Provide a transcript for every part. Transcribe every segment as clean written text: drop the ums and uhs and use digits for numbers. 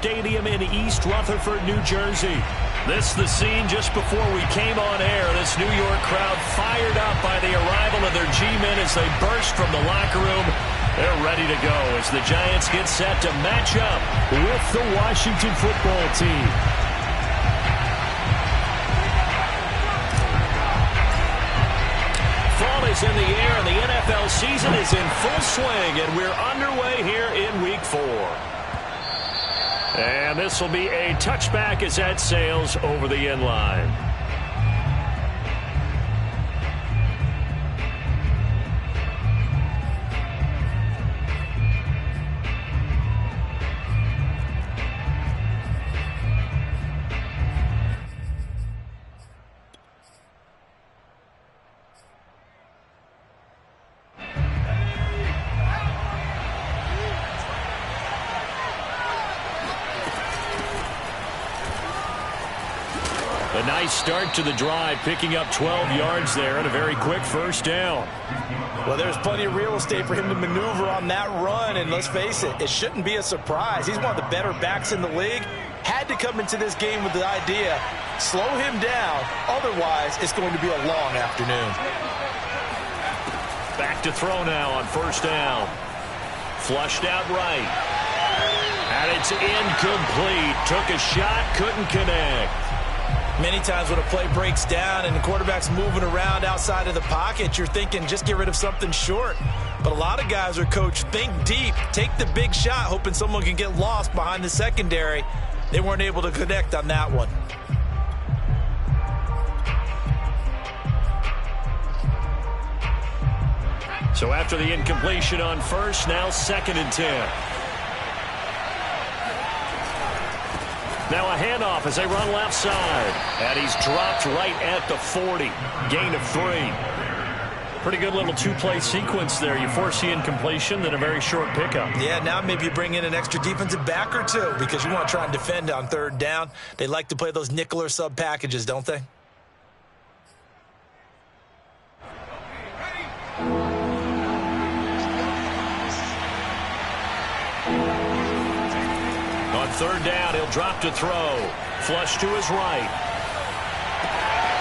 Stadium in East Rutherford, New Jersey. This is the scene just before we came on air. This New York crowd fired up by the arrival of their G-men as they burst from the locker room. They're ready to go as the Giants get set to match up with the Washington football team. Fall is in the air and the NFL season is in full swing, and we're underway here in Week 4. And this will be a touchback as that sails over the end line. A nice start to the drive, picking up 12 yards there and a very quick first down. Well, there's plenty of real estate for him to maneuver on that run, and let's face it, it shouldn't be a surprise. He's one of the better backs in the league. Had to come into this game with the idea, slow him down, otherwise it's going to be a long afternoon. Back to throw now on first down. Flushed out right. And it's incomplete. Took a shot, couldn't connect. Many times when a play breaks down and the quarterback's moving around outside of the pocket, you're thinking just get rid of something short. But a lot of guys are coached, think deep, take the big shot, hoping someone can get lost behind the secondary. They weren't able to connect on that one. So after the incompletion on first, now 2nd and 10. Now a handoff as they run left side. And he's dropped right at the 40. Gain of 3. Pretty good little two-play sequence there. You force the incompletion, then a very short pickup. Yeah, now maybe you bring in an extra defensive back or two because you want to try and defend on 3rd down. They like to play those nickel or sub packages, don't they? On 3rd down, he'll drop to throw. Flush to his right.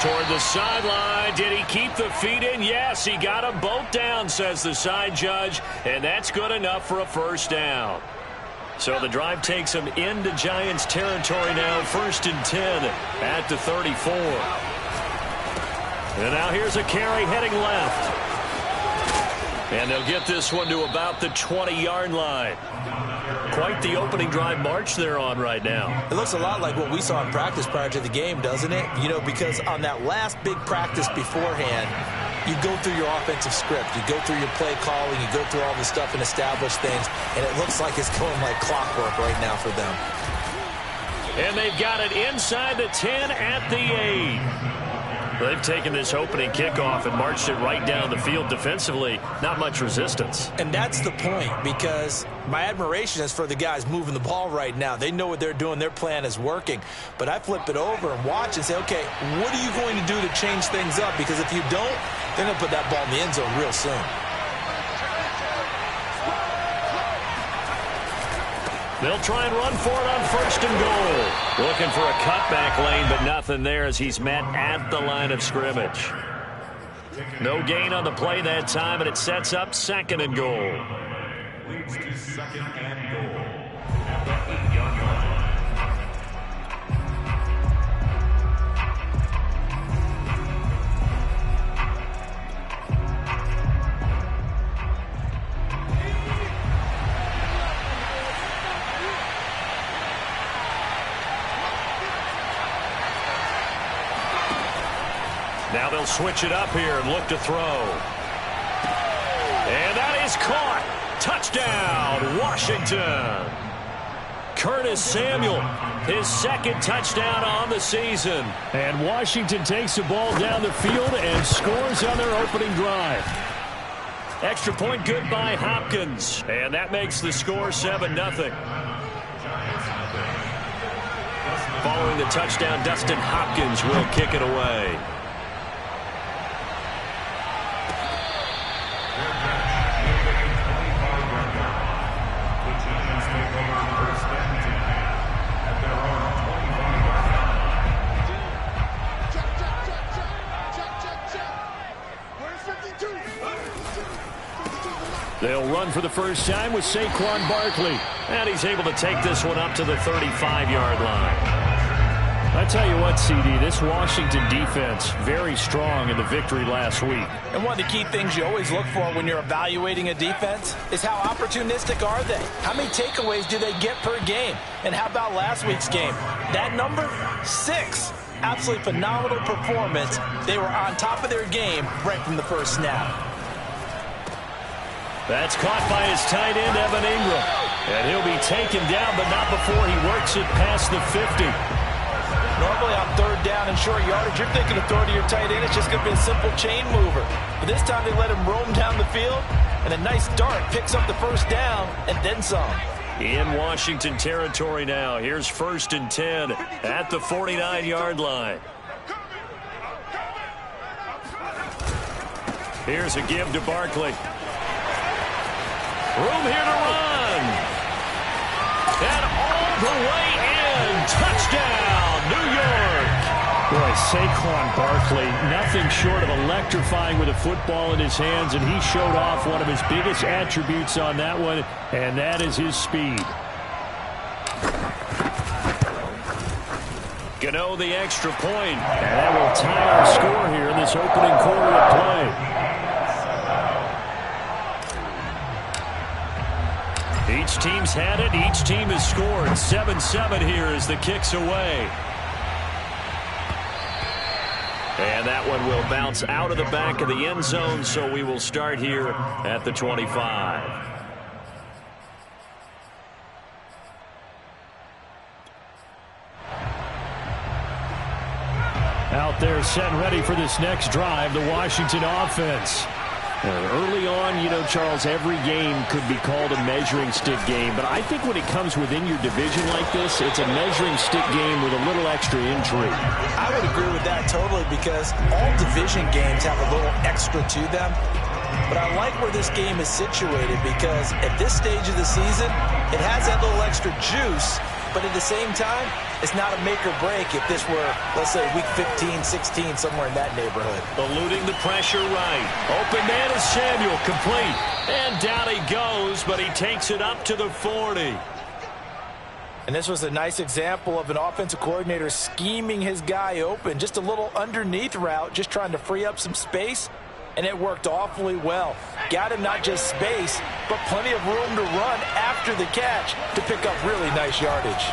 Toward the sideline. Did he keep the feet in? Yes, he got them both down, says the side judge. And that's good enough for a first down. So the drive takes him into Giants territory now. 1st and 10 at the 34. And now here's a carry heading left. And they'll get this one to about the 20-yard line. Quite the opening drive march they're on right now. It looks a lot like what we saw in practice prior to the game, doesn't it? You know, because on that last big practice beforehand, you go through your offensive script. You go through your play calling. You go through all the stuff and establish things. And it looks like it's going like clockwork right now for them. And they've got it inside the 10 at the 8. They've taken this opening kickoff and marched it right down the field defensively. Not much resistance. And that's the point, because my admiration is for the guys moving the ball right now. They know what they're doing. Their plan is working. But I flip it over and watch and say, okay, what are you going to do to change things up? Because if you don't, they're going to put that ball in the end zone real soon. They'll try and run for it on 1st and goal. Looking for a cutback lane, but nothing there as he's met at the line of scrimmage. No gain on the play that time, and it sets up 2nd and goal. Leads to 2nd and goal at the 8-yard line. Now they'll switch it up here and look to throw. And that is caught. Touchdown, Washington. Curtis Samuel, his 2nd touchdown on the season. And Washington takes the ball down the field and scores on their opening drive. Extra point good by Hopkins. And that makes the score 7-0. Following the touchdown, Dustin Hopkins will kick it away. They'll run for the first time with Saquon Barkley. And he's able to take this one up to the 35-yard line. I tell you what, CD, this Washington defense, very strong in the victory last week. And one of the key things you always look for when you're evaluating a defense is how opportunistic are they? How many takeaways do they get per game? And how about last week's game? That number, 6. Absolutely phenomenal performance. They were on top of their game right from the first snap. That's caught by his tight end, Evan Ingram. And he'll be taken down, but not before he works it past the 50. Normally on third down and short yardage, you're thinking of throwing to your tight end. It's just going to be a simple chain mover. But this time they let him roam down the field, and a nice dart picks up the first down and then some. In Washington territory now. Here's 1st and 10 at the 49-yard line. Here's a give to Barkley. Room here to run. And all the way in. Touchdown, New York. Boy, Saquon Barkley, nothing short of electrifying with a football in his hands, and he showed off one of his biggest attributes on that one, and that is his speed. Gano the extra point, and that will tie our score here in this opening quarter of play. Each team's had it. Each team has scored. 7-7 here as the kick's away. And that one will bounce out of the back of the end zone, so we will start here at the 25. Out there set and ready for this next drive, the Washington offense. Early on, you know, Charles, every game could be called a measuring stick game. But I think when it comes within your division like this, it's a measuring stick game with a little extra intrigue. I would agree with that totally, because all division games have a little extra to them. But I like where this game is situated, because at this stage of the season, it has that little extra juice. But at the same time, it's not a make or break if this were, let's say, week 15, 16, somewhere in that neighborhood. Eluding the pressure right. Open man is Samuel, complete. And down he goes, but he takes it up to the 40. And this was a nice example of an offensive coordinator scheming his guy open. Just a little underneath route, just trying to free up some space. And it worked awfully well. Got him not just space, but plenty of room to run after the catch to pick up really nice yardage.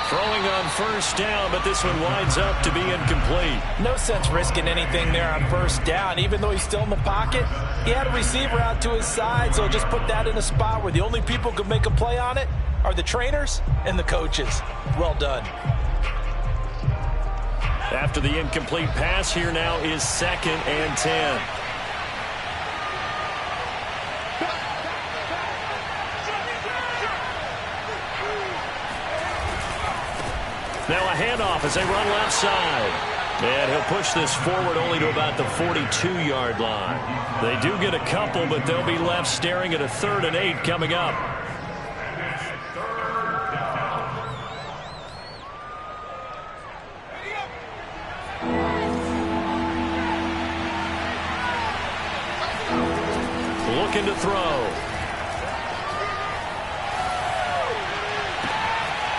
Throwing on first down, but this one winds up to be incomplete. No sense risking anything there on first down. Even though he's still in the pocket, he had a receiver out to his side, so just put that in a spot where the only people who can make a play on it are the trainers and the coaches. Well done. After the incomplete pass, here now is 2nd and 10. Now a handoff as they run left side. And he'll push this forward only to about the 42-yard line. They do get a couple, but they'll be left staring at a 3rd and 8 coming up. Looking to throw.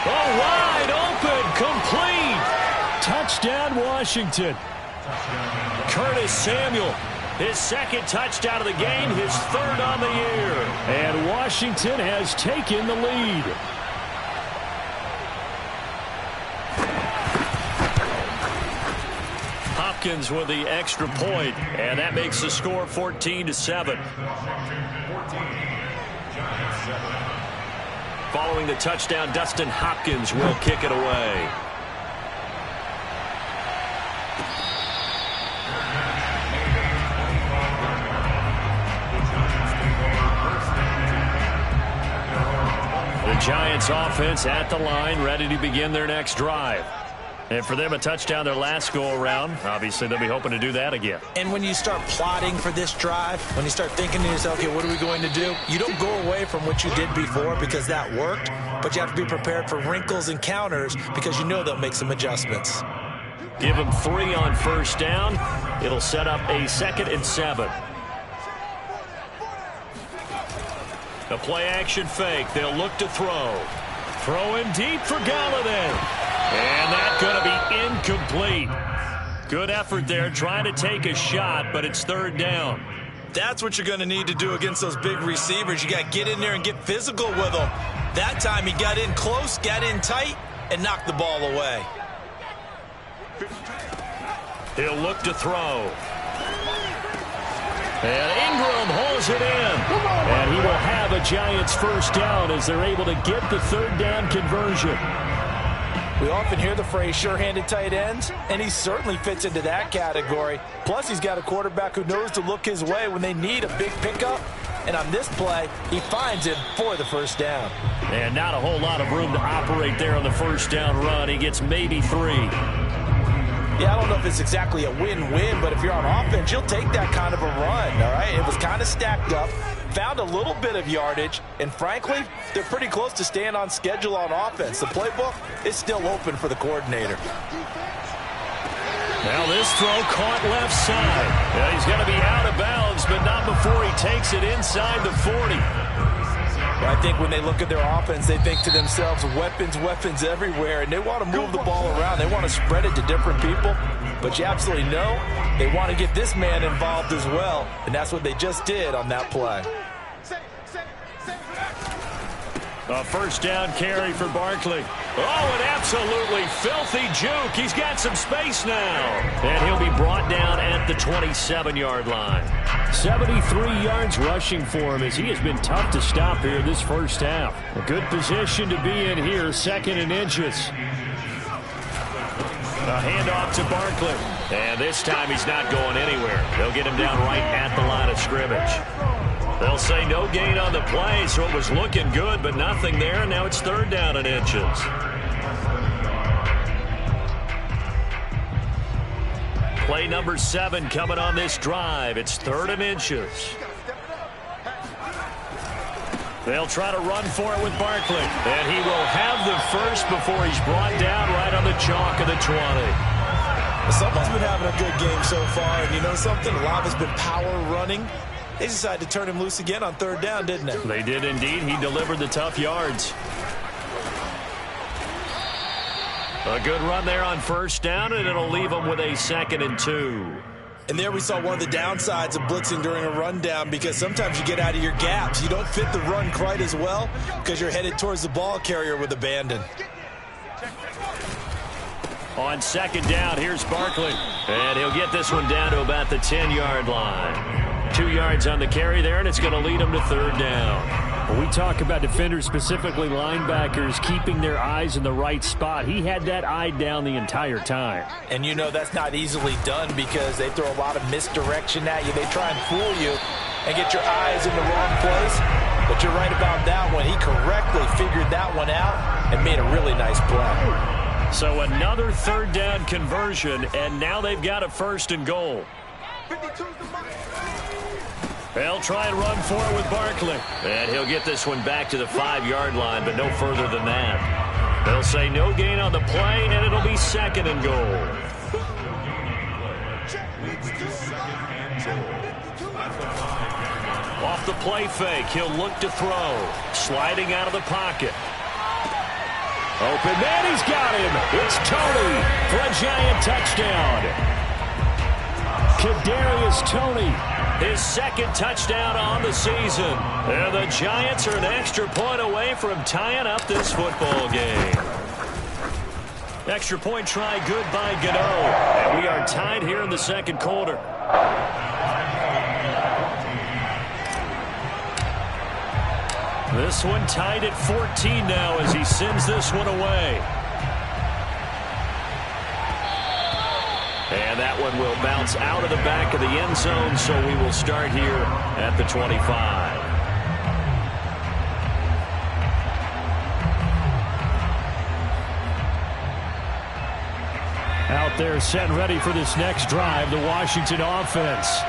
Oh, wide open, complete. Touchdown, Washington. Curtis Samuel, his 2nd touchdown of the game, his 3rd on the year. And Washington has taken the lead. Hopkins with the extra point, and that makes the score 14-7. Following the touchdown, Dustin Hopkins will kick it away. The Giants offense at the line, ready to begin their next drive. And for them, a touchdown their last go-around. Obviously, they'll be hoping to do that again. And when you start plotting for this drive, when you start thinking to yourself, okay, what are we going to do? You don't go away from what you did before because that worked, but you have to be prepared for wrinkles and counters because you know they'll make some adjustments. Give him 3 on first down. It'll set up a 2nd and 7. A play-action fake. They'll look to throw. Throwing deep for Galladay. And that's going to be incomplete. Good effort there trying to take a shot, but it's 3rd down. That's what you're going to need to do against those big receivers. You got to get in there and get physical with them. That time he got in close, got in tight, and knocked the ball away. He'll look to throw. And Ingram holds it in. And he will have a Giants first down as they're able to get the 3rd down conversion. We often hear the phrase sure-handed tight ends, and he certainly fits into that category. Plus, he's got a quarterback who knows to look his way when they need a big pickup. And on this play, he finds him for the first down. And not a whole lot of room to operate there on the first down run. He gets maybe 3. Yeah, I don't know if it's exactly a win-win, but if you're on offense, you'll take that kind of a run, all right? It was kind of stacked up, found a little bit of yardage, and frankly, they're pretty close to staying on schedule on offense. The playbook is still open for the coordinator. Now this throw caught left side. Yeah, he's going to be out of bounds, but not before he takes it inside the 40. I think when they look at their offense, they think to themselves, weapons, weapons everywhere, and they want to move the ball around. They want to spread it to different people, but you absolutely know they want to get this man involved as well, and that's what they just did on that play. A first down carry for Barkley. Oh, an absolutely filthy juke. He's got some space now. And he'll be brought down at the 27-yard line. 73 yards rushing for him as he has been tough to stop here this first half. A good position to be in here, 2nd and inches. A handoff to Barkley. And this time he's not going anywhere. They'll get him down right at the line of scrimmage. They'll say no gain on the play, so it was looking good, but nothing there, and now it's 3rd down and inches. Play number 7 coming on this drive. It's 3rd and inches. They'll try to run for it with Barkley, and he will have the first before he's brought down right on the chalk of the 20. Someone's been having a good game so far, and you know something? A lot of it's been power running. They decided to turn him loose again on 3rd down, didn't they? They did indeed. He delivered the tough yards. A good run there on first down, and it'll leave him with a 2nd and 2. And there we saw one of the downsides of blitzing during a rundown, because sometimes you get out of your gaps. You don't fit the run quite as well because you're headed towards the ball carrier with abandon. On 2nd down, here's Barkley. And he'll get this one down to about the 10-yard line. 2 yards on the carry there, and it's going to lead him to 3rd down. When we talk about defenders, specifically linebackers, keeping their eyes in the right spot, he had that eye down the entire time. And you know that's not easily done because they throw a lot of misdirection at you. They try and fool you and get your eyes in the wrong place. But you're right about that one. He correctly figured that one out and made a really nice play. So another 3rd down conversion, and now they've got a 1st and goal. They'll try and run for it with Barkley. And he'll get this one back to the 5-yard line, but no further than that. They'll say no gain on the play, and it'll be 2nd and goal. Off the play fake, he'll look to throw. Sliding out of the pocket. Open man, he's got him. It's Tony for a Giant touchdown. Kadarius Toney, his 2nd touchdown on the season. And the Giants are an extra point away from tying up this football game. Extra point try good by Gano. And we are tied here in the 2nd quarter. This one tied at 14 now as he sends this one away. And that one will bounce out of the back of the end zone, so we will start here at the 25. Out there set ready for this next drive, the Washington offense.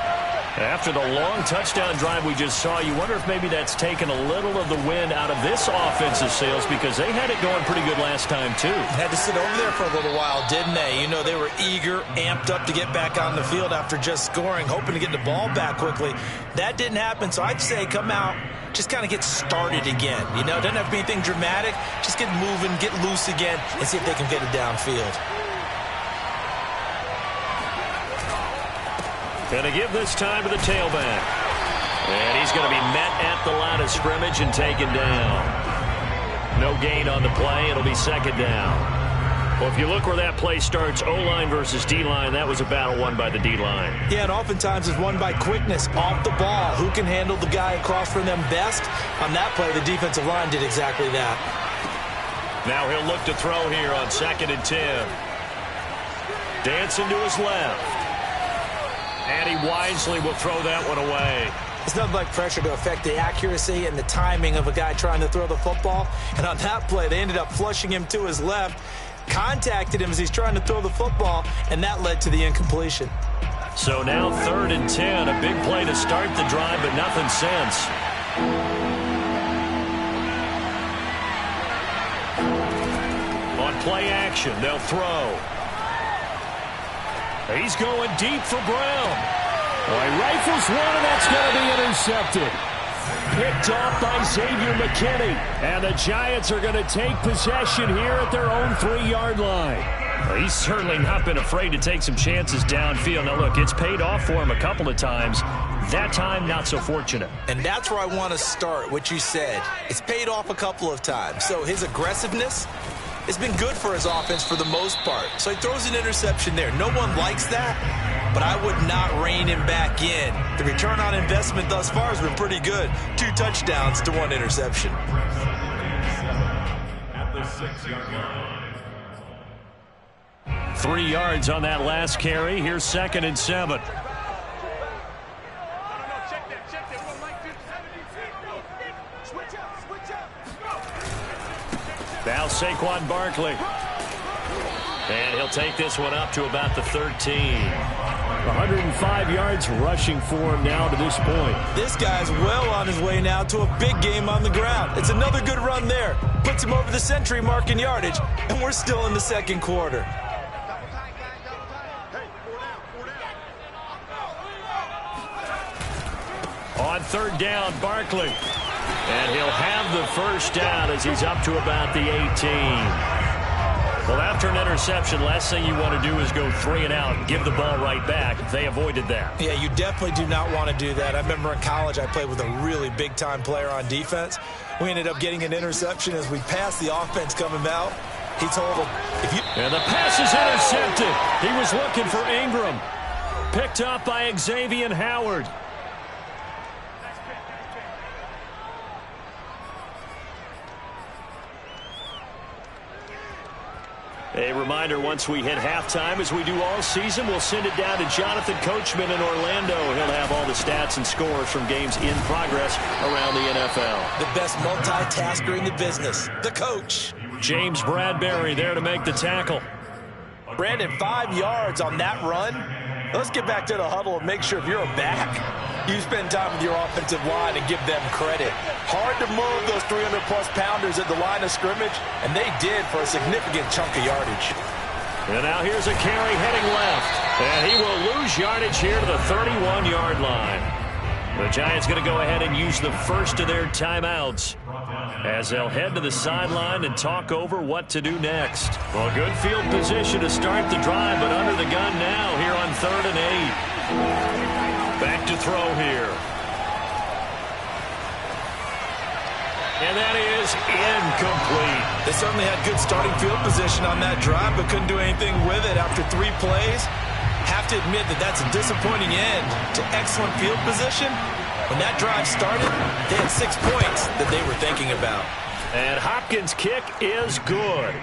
After the long touchdown drive we just saw, you wonder if maybe that's taken a little of the wind out of this offensive sails, because they had it going pretty good last time, too. Had to sit over there for a little while, didn't they? You know, they were eager, amped up to get back on the field after just scoring, hoping to get the ball back quickly. That didn't happen, so I'd say come out, just kind of get started again. You know, it doesn't have to be anything dramatic. Just get moving, get loose again, and see if they can get it downfield. Going to give this time to the tailback. And he's going to be met at the line of scrimmage and taken down. No gain on the play. It'll be second down. Well, if you look where that play starts, O-line versus D-line, that was a battle won by the D-line. Yeah, and oftentimes it's won by quickness off the ball. Who can handle the guy across from them best? On that play, the defensive line did exactly that. Now he'll look to throw here on 2nd and 10. Dancing to his left. And he wisely will throw that one away. It's nothing like pressure to affect the accuracy and the timing of a guy trying to throw the football. And on that play, they ended up flushing him to his left, contacted him as he's trying to throw the football, and that led to the incompletion. So now 3rd and 10, a big play to start the drive, but nothing since. On play action, they'll throw. He's going deep for Brown. He rifles one, and that's going to be intercepted. Picked off by Xavier McKinney. And the Giants are going to take possession here at their own 3-yard line. Well, he's certainly not been afraid to take some chances downfield. Now, look, it's paid off for him a couple of times. That time, not so fortunate. And that's where I want to start, what you said. It's paid off a couple of times. So his aggressiveness, it's been good for his offense for the most part. So he throws an interception there. No one likes that, but I would not rein him back in. The return on investment thus far has been pretty good. 2 touchdowns to 1 interception. At the 6-yard line. 3 yards on that last carry. Here's 2nd and 7. Now Saquon Barkley. And he'll take this one up to about the 13. 105 yards rushing for him now to this point. This guy's well on his way now to a big game on the ground. It's another good run there. Puts him over the century mark in yardage, and we're still in the 2nd quarter. On 3rd down, Barkley. And he'll have the first down as he's up to about the 18. Well, after an interception, last thing you want to do is go 3 and out and give the ball right back. They avoided that. Yeah, you definitely do not want to do that. I remember in college I played with a really big-time player on defense. We ended up getting an interception as we passed the offense coming out. He told him, if you... And the pass is intercepted. He was looking for Ingram. Picked up by Xavier Howard. A reminder, once we hit halftime, as we do all season, we'll send it down to Jonathan Coachman in Orlando. He'll have all the stats and scores from games in progress around the NFL. The best multitasker in the business, the coach. James Bradbury there to make the tackle. Brandon, 5 yards on that run. Let's get back to the huddle and make sure if you're a back, you spend time with your offensive line and give them credit. Hard to move those 300-plus pounders at the line of scrimmage, and they did for a significant chunk of yardage. And now here's a carry heading left, and he will lose yardage here to the 31-yard line. The Giants going to go ahead and use the first of their timeouts as they'll head to the sideline and talk over what to do next. Well, good field position to start the drive, but under the gun now here on 3rd and 8. Back to throw here. And that is incomplete. They certainly had good starting field position on that drive, but couldn't do anything with it after 3 plays. Have to admit that that's a disappointing end to excellent field position. When that drive started, they had 6 points that they were thinking about. And Hopkins' kick is good.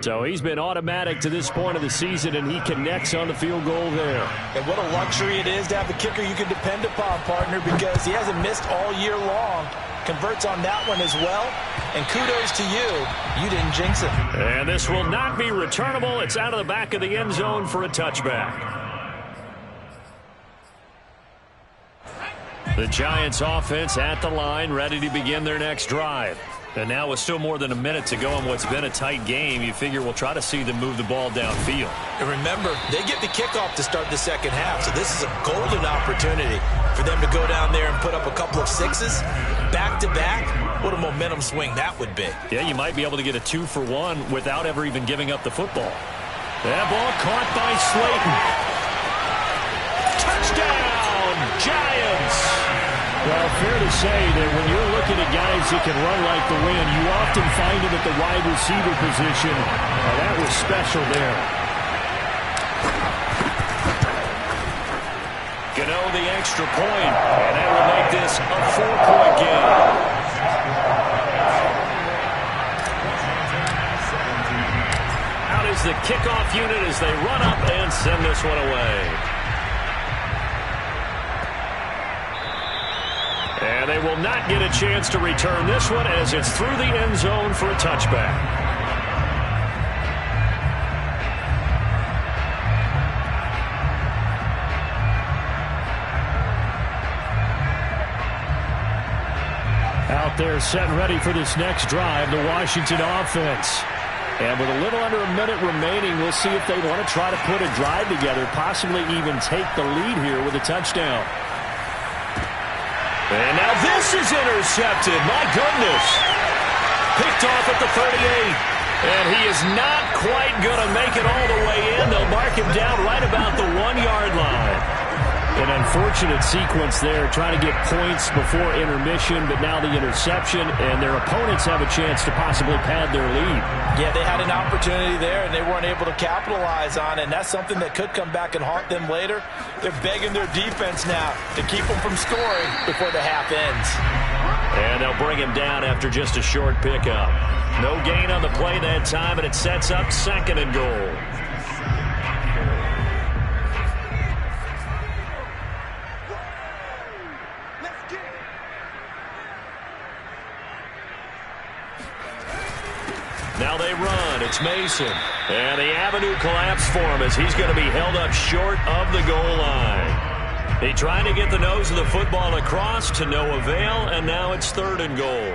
So he's been automatic to this point of the season, and he connects on the field goal there. And what a luxury it is to have a kicker you can depend upon, partner, because he hasn't missed all year long. Converts on that one as well. And kudos to you. You didn't jinx it. And this will not be returnable. It's out of the back of the end zone for a touchback. The Giants offense at the line, ready to begin their next drive. And now with still more than a minute to go in what's been a tight game, you figure we'll try to see them move the ball downfield. And remember, they get the kickoff to start the second half, so this is a golden opportunity for them to go down there and put up a couple of sixes back-to-back. What a momentum swing that would be. Yeah, you might be able to get a 2-for-1 without ever even giving up the football. That ball caught by Slayton. Touchdown, Giants! Well, fair to say that when you're looking at guys that can run like the wind, you often find them at the wide receiver position. That was special there. Gano the extra point, and that will make this a 4-point game. Out is the kickoff unit as they run up and send this one away. And they will not get a chance to return this one as it's through the end zone for a touchback. Out there set and ready for this next drive, the Washington offense. And with a little under a minute remaining, we'll see if they want to try to put a drive together, possibly even take the lead here with a touchdown. And now this is intercepted. My goodness. Picked off at the 38. And he is not quite going to make it all the way in. They'll mark him down right about the 1-yard line. An unfortunate sequence there, trying to get points before intermission, but now the interception, and their opponents have a chance to possibly pad their lead. Yeah, they had an opportunity there, and they weren't able to capitalize on it, and that's something that could come back and haunt them later. They're begging their defense now to keep them from scoring before the half ends. And they'll bring him down after just a short pickup. No gain on the play that time, and it sets up 2nd and goal. Now they run. It's Mason. And the avenue collapsed for him as he's going to be held up short of the goal line. He tried to get the nose of the football across to no avail, and now it's 3rd and goal.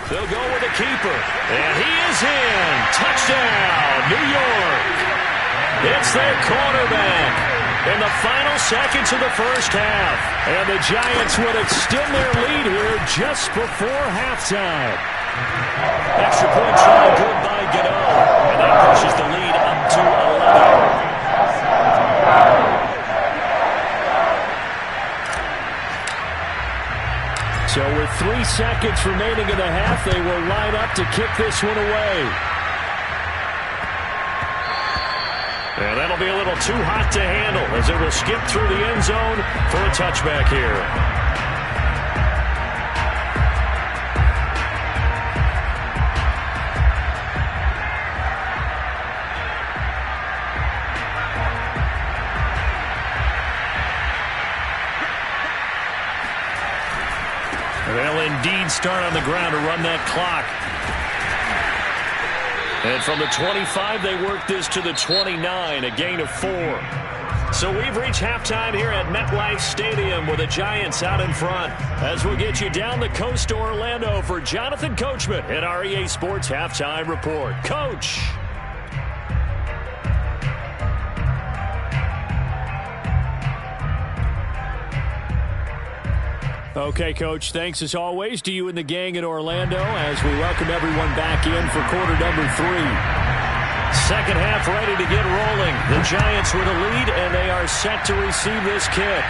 They'll go with the keeper. And he is in. Touchdown, New York. It's their quarterback in the final seconds of the first half. And the Giants would extend their lead here just before halftime. Extra point try good by Gano, and that pushes the lead up to 11. So with 3 seconds remaining in the half, they will line up to kick this one away. And that'll be a little too hot to handle as it will skip through the end zone for a touchback here. They'll indeed start on the ground to run that clock. And from the 25, they work this to the 29, a gain of 4. So we've reached halftime here at MetLife Stadium with the Giants out in front. As we'll get you down the coast to Orlando for Jonathan Coachman at our EA Sports Halftime Report. Coach. Okay, Coach, thanks as always to you and the gang in Orlando as we welcome everyone back in for quarter number 3. Second half ready to get rolling. The Giants with a lead, and they are set to receive this kick.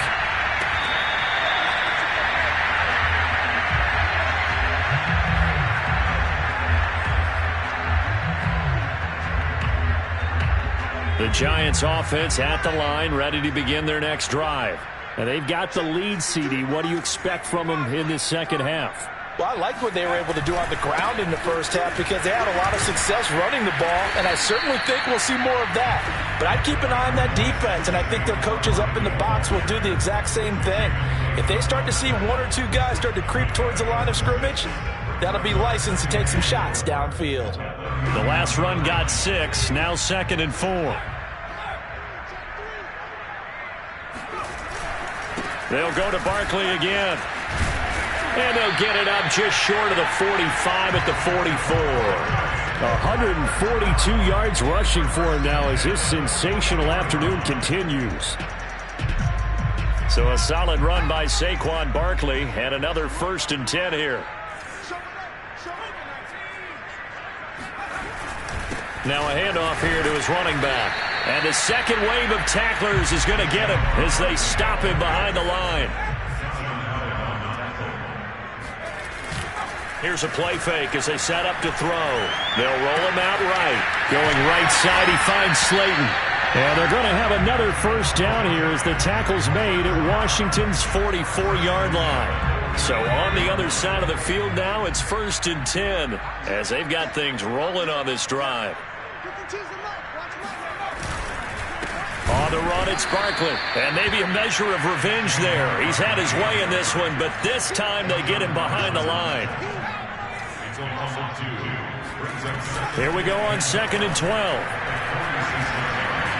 The Giants offense at the line, ready to begin their next drive. And they've got the lead, CD. What do you expect from them in this second half? Well, I like what they were able to do on the ground in the first half because they had a lot of success running the ball, and I certainly think we'll see more of that. But I'd keep an eye on that defense, and I think their coaches up in the box will do the exact same thing. If they start to see 1 or 2 guys start to creep towards the line of scrimmage, that'll be licensed to take some shots downfield. The last run got 6, now 2nd and 4. They'll go to Barkley again. And they'll get it up just short of the 45 at the 44. 142 yards rushing for him now as his sensational afternoon continues. So a solid run by Saquon Barkley and another 1st and 10 here. Now a handoff here to his running back. And the second wave of tacklers is going to get him as they stop him behind the line. Here's a play fake as they set up to throw. They'll roll him out right. Going right side, he finds Slayton. And they're going to have another 1st down here as the tackle's made at Washington's 44-yard line. So on the other side of the field now, it's 1st and 10 as they've got things rolling on this drive. On the run, it's Barkley. And maybe a measure of revenge there. He's had his way in this one, but this time they get him behind the line. Here we go on 2nd and 12.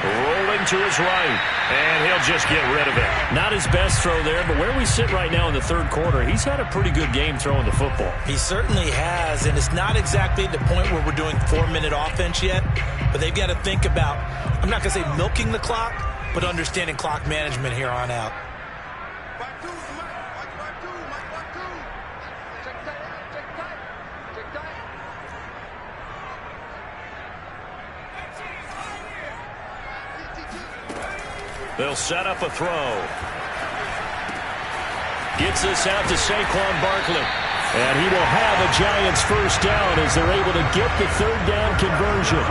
Rolling to his right, and he'll just get rid of it. Not his best throw there, but where we sit right now in the 3rd quarter, he's had a pretty good game throwing the football. He certainly has, and it's not exactly the point where we're doing 4-minute offense yet, but they've got to think about, I'm not going to say milking the clock, but understanding clock management here on out. They'll set up a throw. Gets this out to Saquon Barkley. And he will have a Giants 1st down as they're able to get the 3rd down conversion.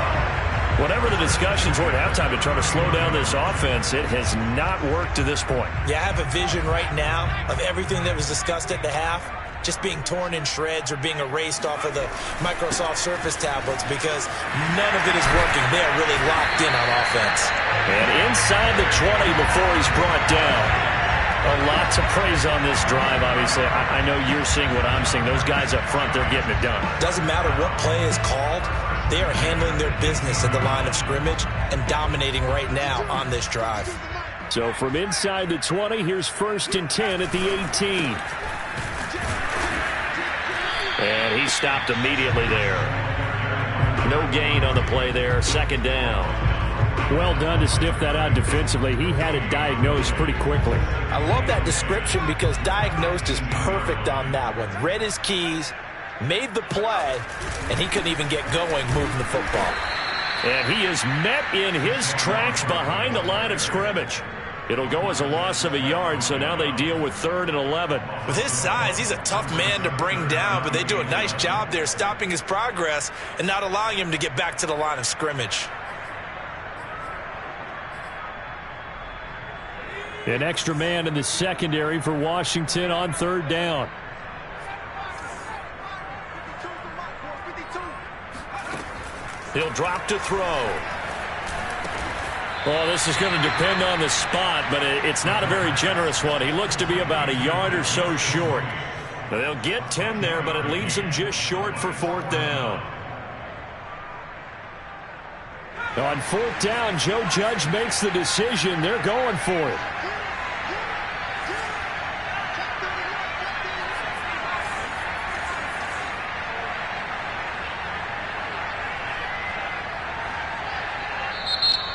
Whatever the discussions were at halftime to try to slow down this offense, it has not worked to this point. Yeah, I have a vision right now of everything that was discussed at the half just being torn in shreds or being erased off of the Microsoft Surface tablets because none of it is working. They are really locked in on offense. And inside the 20 before he's brought down. A lot to praise on this drive, obviously. I know you're seeing what I'm seeing. Those guys up front, they're getting it done. Doesn't matter what play is called. They are handling their business at the line of scrimmage and dominating right now on this drive. So from inside the 20, here's 1st and 10 at the 18. And he stopped immediately there. No gain on the play there. 2nd down. Well done to sniff that out defensively. He had it diagnosed pretty quickly. I love that description because diagnosed is perfect on that one. Read his keys, made the play, and he couldn't even get going moving the football. And he is met in his tracks behind the line of scrimmage. It'll go as a loss of a yard, so now they deal with 3rd and 11. With his size, he's a tough man to bring down, but they do a nice job there stopping his progress and not allowing him to get back to the line of scrimmage. An extra man in the secondary for Washington on 3rd down. He'll drop to throw. Well, this is going to depend on the spot, but it's not a very generous one. He looks to be about a yard or so short. They'll get 10 there, but it leaves them just short for 4th down. On 4th down, Joe Judge makes the decision. They're going for it.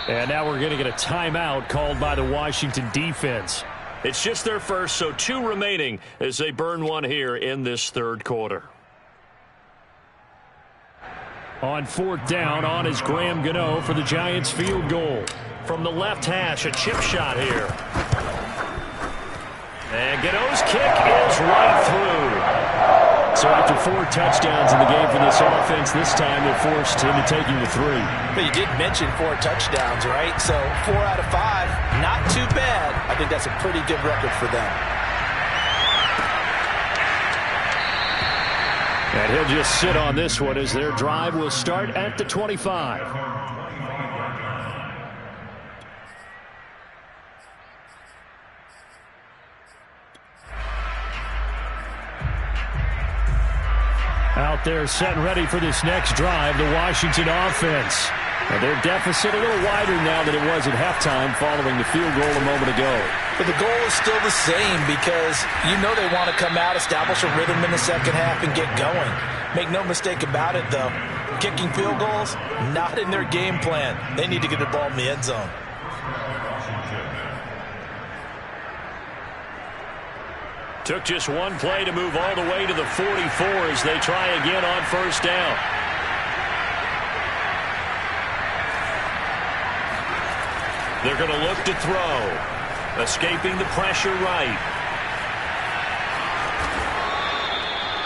And now we're going to get a timeout called by the Washington defense. It's just their first, so 2 remaining as they burn one here in this 3rd quarter. On 4th down, on is Graham Gano for the Giants field goal. From the left hash, a chip shot here. And Gano's kick is right through. So after 4 touchdowns in the game for this offense, this time they're forced into taking the 3. But you did mention 4 touchdowns, right? So 4 out of 5, not too bad. I think that's a pretty good record for them. And he'll just sit on this one as their drive will start at the 25. Out there set and ready for this next drive, the Washington offense. And their deficit a little wider now than it was at halftime following the field goal a moment ago. But the goal is still the same because you know they want to come out, establish a rhythm in the second half, and get going. Make no mistake about it, though. Kicking field goals, not in their game plan. They need to get the ball in the end zone. Took just one play to move all the way to the 44 as they try again on first down. They're going to look to throw. Escaping the pressure right.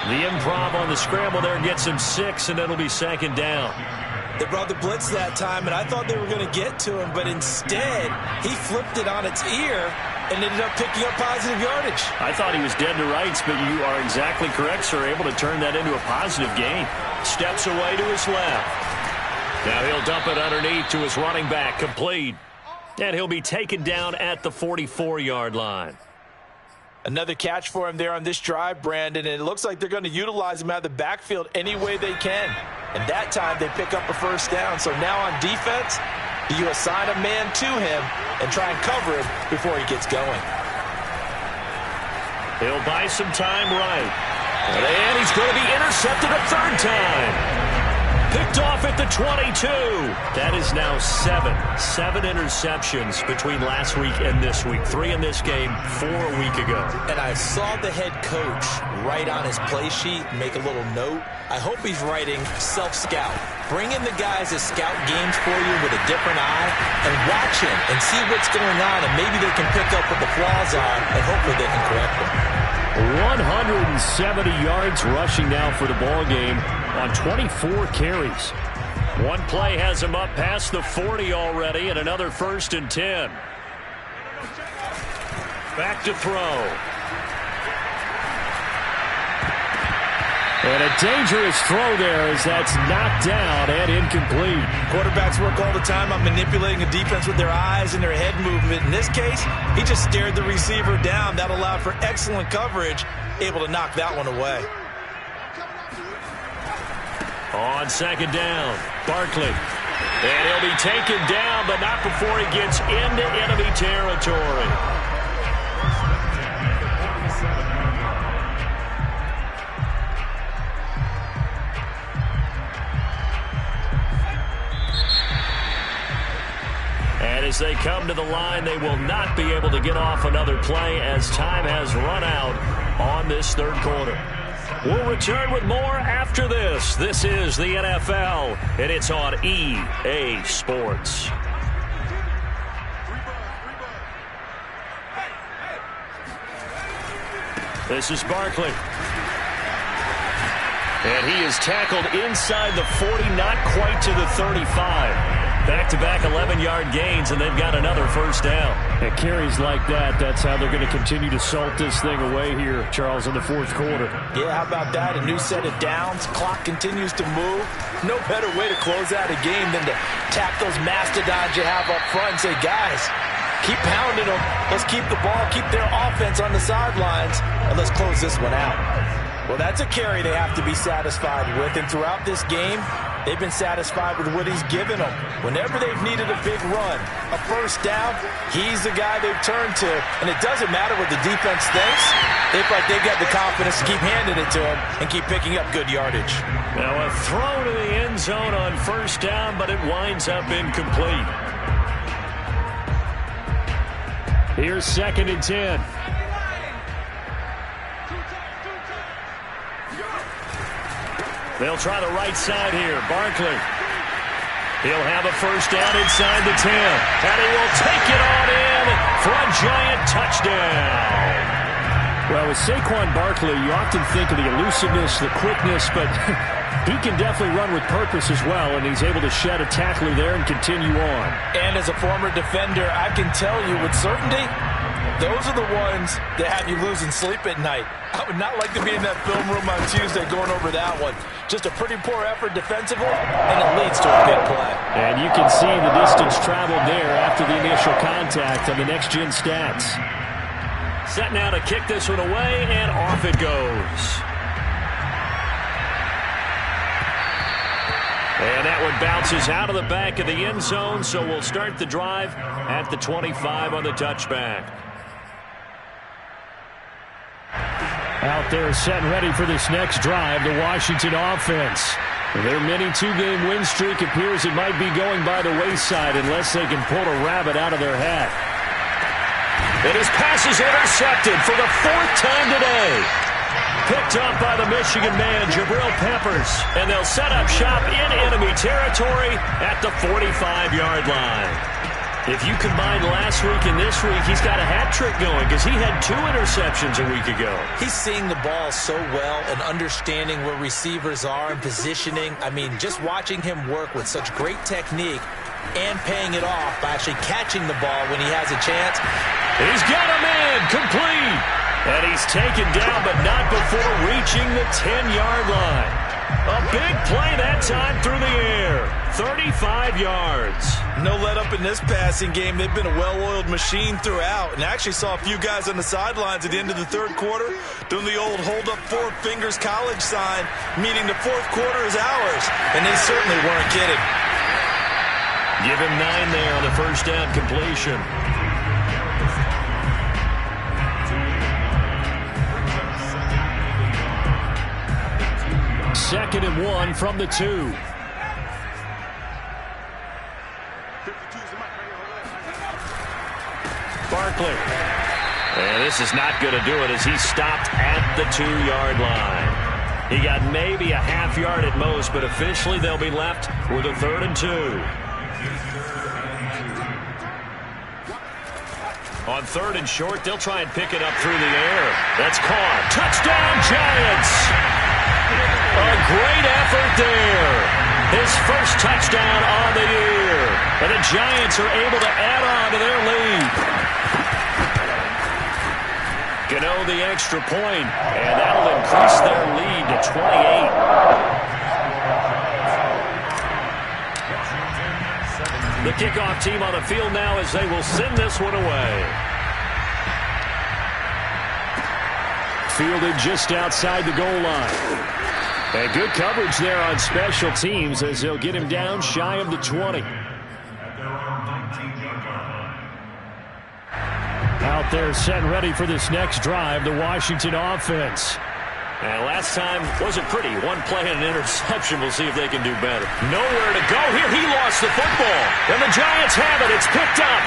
The improv on the scramble there gets him 6, and it'll be second down. They brought the blitz that time, and I thought they were going to get to him, but instead he flipped it on its ear and ended up picking up positive yardage. I thought he was dead to rights, but you are exactly correct, sir. Able to turn that into a positive gain. Steps away to his left. Now he'll dump it underneath to his running back, complete. And he'll be taken down at the 44-yard line. Another catch for him there on this drive, Brandon, and it looks like they're going to utilize him out of the backfield any way they can. And that time they pick up a first down. So now on defense, you assign a man to him and try and cover him before he gets going. He'll buy some time right. And he's going to be intercepted a third time. Picked off at the 22. That is now 7 interceptions between last week and this week. 3 in this game, 4 a week ago. And I saw the head coach write on his play sheet, make a little note. I hope he's writing self-scout. Bring in the guys that scout games for you with a different eye and watch him and see what's going on, and maybe they can pick up what the flaws are, and hopefully they can correct them. 170 yards rushing now for the ball game on 24 carries. One play has him up past the 40 already, and another 1st and 10. Back to throw. And a dangerous throw there as that's knocked down and incomplete. Quarterbacks work all the time on manipulating a defense with their eyes and their head movement. In this case, he just stared the receiver down. That allowed for excellent coverage, able to knock that one away. On second down, Barkley. And he'll be taken down, but not before he gets into enemy territory. And as they come to the line, they will not be able to get off another play as time has run out on this third quarter. We'll return with more after this. This is the NFL, and it's on EA Sports. This is Barkley. And he is tackled inside the 40, not quite to the 35. Back-to-back 11-yard gains, and they've got another first down. And carries like that, that's how they're going to continue to salt this thing away here, Charles, in the fourth quarter. Yeah, how about that? A new set of downs. Clock continues to move. No better way to close out a game than to tap those mastodons you have up front and say, guys, keep pounding them. Let's keep the ball, keep their offense on the sidelines, and let's close this one out. Well, that's a carry they have to be satisfied with, and throughout this game, they've been satisfied with what he's given them. Whenever they've needed a big run, a first down, he's the guy they've turned to. And it doesn't matter what the defense thinks. They feel like they've got the confidence to keep handing it to him and keep picking up good yardage. Now a throw to the end zone on first down, but it winds up incomplete. Here's 2nd and 10. They'll try the right side here. Barkley. He'll have a first down inside the 10. And he will take it on in for a giant touchdown. Well, with Saquon Barkley, you often think of the elusiveness, the quickness, but he can definitely run with purpose as well, and he's able to shed a tackler there and continue on. And as a former defender, I can tell you with certainty, those are the ones that have you losing sleep at night. I would not like to be in that film room on Tuesday going over that one. Just a pretty poor effort defensively, and it leads to a big play. And you can see the distance traveled there after the initial contact on the next-gen stats. Set now to kick this one away, and off it goes. And that one bounces out of the back of the end zone, so we'll start the drive at the 25 on the touchback. Out there set and ready for this next drive, the Washington offense. Their mini two-game win streak appears it might be going by the wayside unless they can pull a rabbit out of their hat. And his pass is intercepted for the 4th time today. Picked up by the Michigan man, Jabril Peppers. And they'll set up shop in enemy territory at the 45-yard line. If you combine last week and this week, he's got a hat trick going because he had 2 interceptions a week ago. He's seeing the ball so well and understanding where receivers are and positioning. I mean, just watching him work with such great technique and paying it off by actually catching the ball when he has a chance. He's got a man complete. And he's taken down, but not before reaching the 10-yard line. A big play that time through the air. 35 yards. No let up in this passing game. They've been a well-oiled machine throughout. And I actually saw a few guys on the sidelines at the end of the 3rd quarter doing the old hold up 4 fingers college sign, meaning the 4th quarter is ours. And they certainly weren't kidding. Give him 9 there on the first down completion. Second and 1 from the 2. Barkley. And this is not going to do it as he stopped at the 2-yard line. He got maybe a half yard at most, but officially they'll be left with a 3rd and 2. On 3rd and short, they'll try and pick it up through the air. That's caught. Touchdown, Giants! A great effort there. His first touchdown on the year. And the Giants are able to add on to their lead. Gano the extra point, and that'll increase their lead to 28. The kickoff team on the field now as they will send this one away. Fielded just outside the goal line. And good coverage there on special teams as they'll get him down shy of the 20. Out there set and ready for this next drive, the Washington offense. And last time wasn't pretty. 1 play and an interception. We'll see if they can do better. Nowhere to go here. He lost the football. And the Giants have it. It's picked up.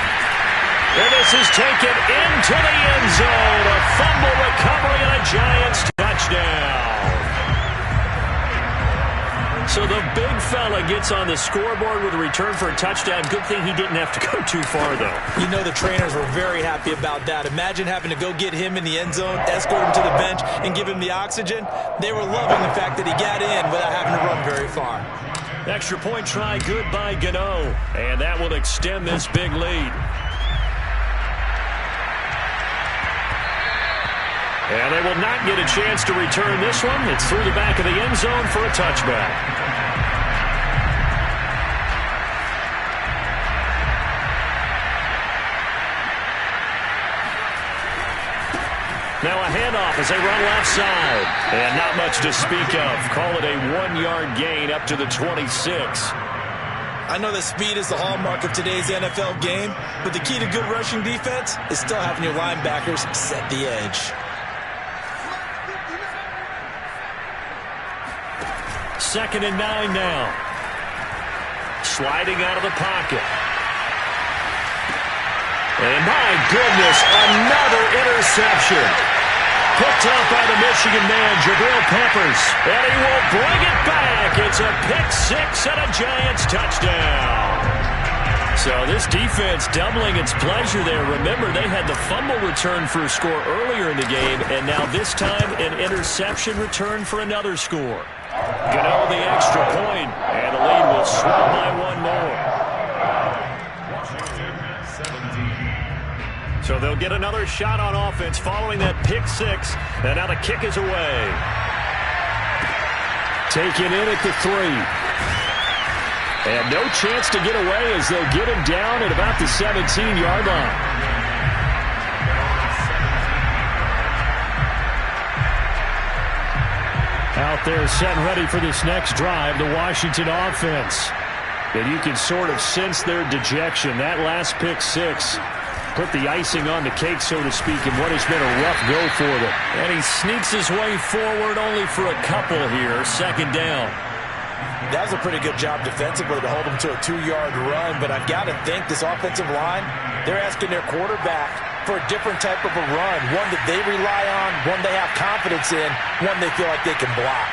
And this is taken into the end zone. A fumble recovery and a Giants touchdown. So the big fella gets on the scoreboard with a return for a touchdown. Good thing he didn't have to go too far, though. You know the trainers were very happy about that. Imagine having to go get him in the end zone, escort him to the bench, and give him the oxygen. They were loving the fact that he got in without having to run very far. Extra point try, good by Gano. And that will extend this big lead. And they will not get a chance to return this one. It's through the back of the end zone for a touchback. Now a handoff as they run left side. And not much to speak of. Call it a 1-yard gain up to the 26. I know that speed is the hallmark of today's NFL game, but the key to good rushing defense is still having your linebackers set the edge. Second and 9 now. Sliding out of the pocket. And my goodness, another interception. Picked up by the Michigan man, Jabril Peppers. And he will bring it back. It's a pick 6 and a Giants touchdown. So this defense doubling its pleasure there. Remember, they had the fumble return for a score earlier in the game, and now this time an interception return for another score. Gano the extra point, and the lead will swell by 1 more. So they'll get another shot on offense following that pick 6, and now the kick is away. Taken in at the 3. And no chance to get away as they'll get him down at about the 17-yard line. Out there set and ready for this next drive, the Washington offense. And you can sort of sense their dejection. That last pick six put the icing on the cake, so to speak, in what has been a rough go for them. And he sneaks his way forward only for a couple here. Second down. That was a pretty good job defensively to hold them to a 2-yard run, but I've got to think this offensive line, they're asking their quarterback for a different type of a run, one that they rely on, one they have confidence in, one they feel like they can block.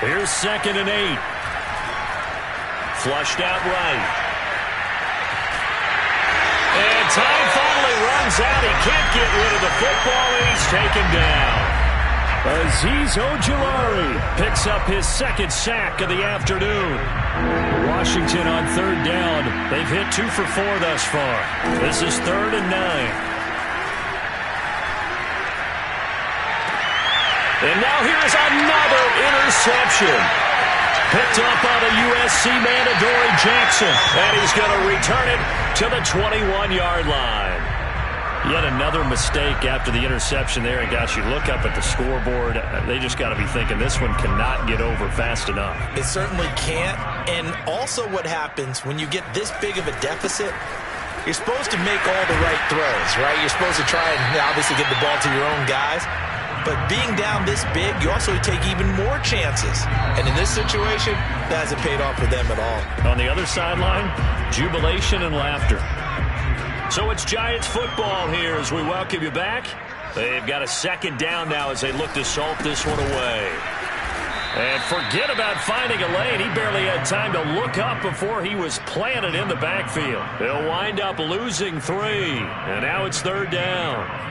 Here's 2nd and 8. Flushed out right. And time finally runs out. He can't get rid of the football, and he's taken down. Azeez Ojulari picks up his 2nd sack of the afternoon. Washington on 3rd down. They've hit 2 for 4 thus far. This is 3rd and 9. And now here's another interception. Picked up by the USC man, Adoree Jackson. And he's going to return it to the 21-yard line. Yet another mistake after the interception there. And, gosh, you look up at the scoreboard. They just got to be thinking this one cannot get over fast enough. It certainly can't. And also what happens when you get this big of a deficit, you're supposed to make all the right throws, right? You're supposed to try and obviously get the ball to your own guys. But being down this big, you also take even more chances. And in this situation, that hasn't paid off for them at all. On the other sideline, jubilation and laughter. So it's Giants football here as we welcome you back. They've got a 2nd down now as they look to salt this one away. And forget about finding a lane. He barely had time to look up before he was planted in the backfield. They'll wind up losing 3. And now it's 3rd down.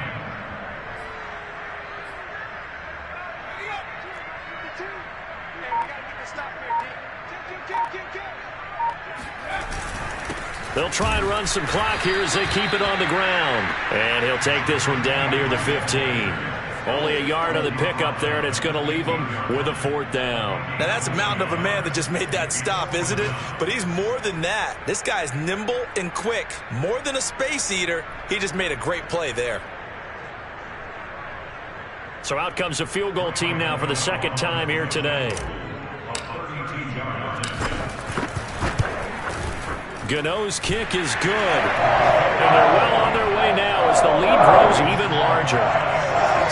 They'll try and run some clock here as they keep it on the ground. And he'll take this one down near the 15. Only a yard on the pickup there, and it's going to leave him with a 4th down. Now, that's a mountain of a man that just made that stop, isn't it? But he's more than that. This guy's nimble and quick. More than a space eater, he just made a great play there. So out comes a field goal team now for the 2nd time here today. Gano's kick is good. And they're well on their way now as the lead grows even larger.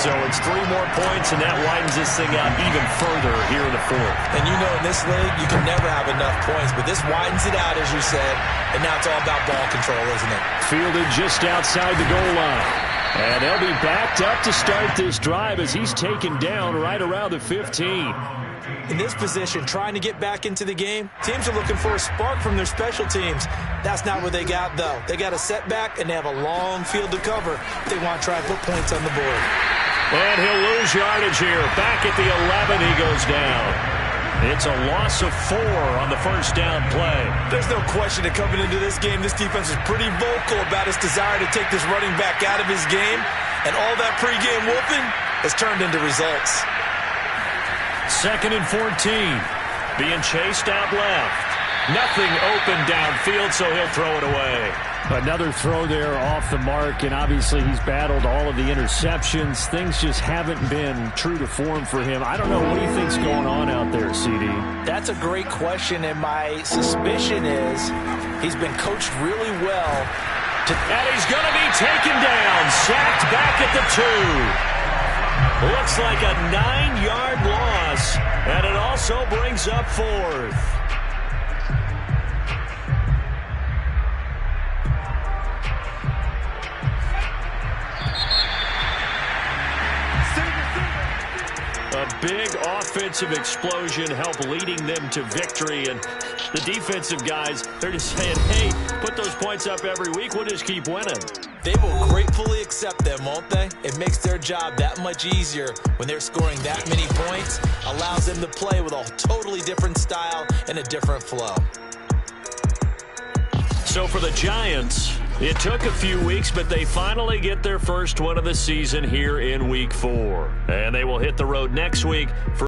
So it's 3 more points, and that widens this thing out even further here in the 4th. And you know in this league, you can never have enough points, but this widens it out, as you said, and now it's all about ball control, isn't it? Fielded just outside the goal line. And they'll be backed up to start this drive as he's taken down right around the 15. In this position, trying to get back into the game, teams are looking for a spark from their special teams. That's not what they got, though. They got a setback, and they have a long field to cover. They want to try and put points on the board. And he'll lose yardage here. Back at the 11, he goes down. It's a loss of 4 on the 1st down play. There's no question that coming into this game, this defense is pretty vocal about its desire to take this running back out of his game. And all that pregame wolfing has turned into results. 2nd and 14. Being chased out left. Nothing open downfield, so he'll throw it away. Another throw there off the mark, and obviously he's battled all of the interceptions. Things just haven't been true to form for him. I don't know what he thinks going on out there, CD. That's a great question, and my suspicion is he's been coached really well. And he's going to be taken down, sacked back at the 2. Looks like a 9-yard loss, and it also brings up 4th. A big offensive explosion helped leading them to victory. And the defensive guys, they're just saying, hey, put those points up every week. We'll just keep winning. They will gratefully accept them, won't they? It makes their job that much easier when they're scoring that many points. Allows them to play with a totally different style and a different flow. So for the Giants, it took a few weeks, but they finally get their first win of the season here in Week 4. And they will hit the road next week for